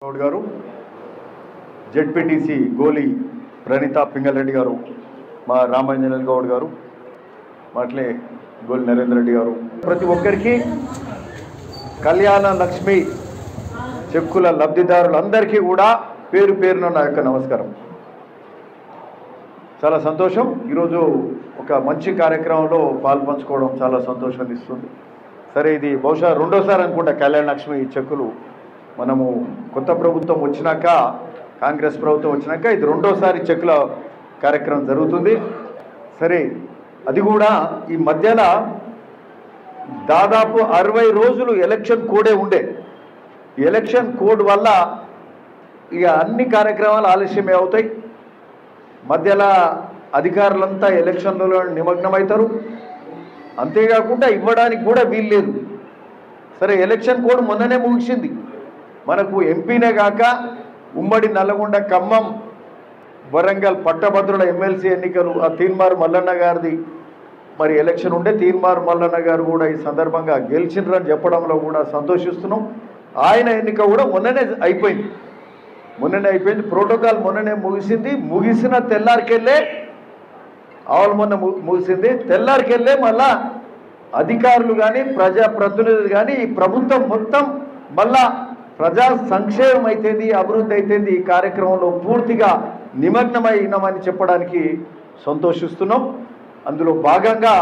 గౌడ్ గారు, జెడ్పీటీసీ గోలి ప్రణీత పింగళరెడ్డి గారు, మా రామాంజనేయులు గౌడ్ గారు, మాట్లే గోలి నరేంద్ర రెడ్డి గారు, ప్రతి ఒక్కరికి కళ్యాణ లక్ష్మి చెక్కుల లబ్ధిదారులందరికీ కూడా పేరు పేరున నా యొక్క నమస్కారం. చాలా సంతోషం. ఈరోజు ఒక మంచి కార్యక్రమంలో పాల్పంచుకోవడం చాలా సంతోషాన్ని ఇస్తుంది. సరే, ఇది బహుశా రెండోసారి అనుకుంటా కళ్యాణ లక్ష్మి చెక్కులు మనము కొత్త ప్రభుత్వం వచ్చినాక, కాంగ్రెస్ ప్రభుత్వం వచ్చినాక ఇది రెండోసారి చెక్కుల కార్యక్రమం జరుగుతుంది. సరే, అది కూడా ఈ మధ్యలో దాదాపు 60 రోజులు ఎలక్షన్ కోడే ఉండే. ఎలక్షన్ కోడ్ వల్ల ఇక అన్ని కార్యక్రమాలు ఆలస్యమే అవుతాయి. మధ్యలో అధికారులంతా ఎలక్షన్లలో నిమగ్నమవుతారు. అంతేకాకుండా ఇవ్వడానికి కూడా వీల్లేదు. సరే, ఎలక్షన్ కోడ్ మొన్ననే ముగిసింది. మనకు ఎంపీనే కాక ఉమ్మడి నల్లగొండ, ఖమ్మం, వరంగల్ పట్టభద్రుల ఎమ్మెల్సీ ఎన్నికలు, ఆ తీన్మార్ మల్లన్న గారిది మరి ఎలక్షన్ ఉండే. తీన్మార్ మల్లన్న గారు కూడా ఈ సందర్భంగా గెలిచిండ్రని చెప్పడంలో కూడా సంతోషిస్తున్నాం. ఆయన ఎన్నిక కూడా మొన్ననే అయిపోయింది. ప్రోటోకాల్ మొన్ననే ముగిసింది. ముగిసిన తెల్లారికెళ్ళే మొన్న ముగిసింది. తెల్లారికెళ్ళే మళ్ళా అధికారులు కానీ ప్రజాప్రతినిధులు కానీ ఈ ప్రభుత్వం మొత్తం మళ్ళా ప్రజా సంక్షేమం అయితేంది, అభివృద్ధి అయితేంది, ఈ కార్యక్రమంలో పూర్తిగా నిమగ్నమైనామని చెప్పడానికి సంతోషిస్తున్నాం. అందులో భాగంగా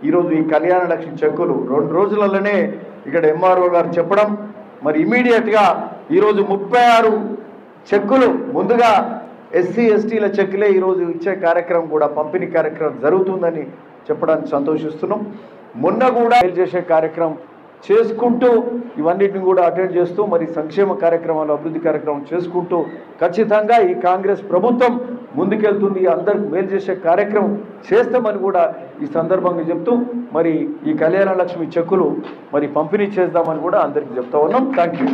ఈరోజు ఈ కళ్యాణ లక్ష్మి చెక్కులు 2 రోజులలోనే ఇక్కడ ఎంఆర్ఓ గారు చెప్పడం, మరి ఇమీడియట్గా ఈరోజు 36 చెక్కులు ముందుగా ఎస్సీ ఎస్టీల చెక్కులే ఈరోజు ఇచ్చే కార్యక్రమం కూడా, పంపిణీ కార్యక్రమం జరుగుతుందని చెప్పడానికి సంతోషిస్తున్నాం. మొన్న కూడా చేసే కార్యక్రమం చేసుకుంటూ ఇవన్నిటిని కూడా అటెండ్ చేస్తూ మరి సంక్షేమ కార్యక్రమాలు, అభివృద్ధి కార్యక్రమం చేసుకుంటూ ఖచ్చితంగా ఈ కాంగ్రెస్ ప్రభుత్వం ముందుకెళ్తుంది. అందరికి మేలు చేసే కార్యక్రమం చేస్తామని కూడా ఈ సందర్భంగా చెప్తూ మరి ఈ కళ్యాణ లక్ష్మి చెక్కులు మరి పంపిణీ చేద్దామని కూడా అందరికీ చెప్తా ఉన్నాం. Thank you.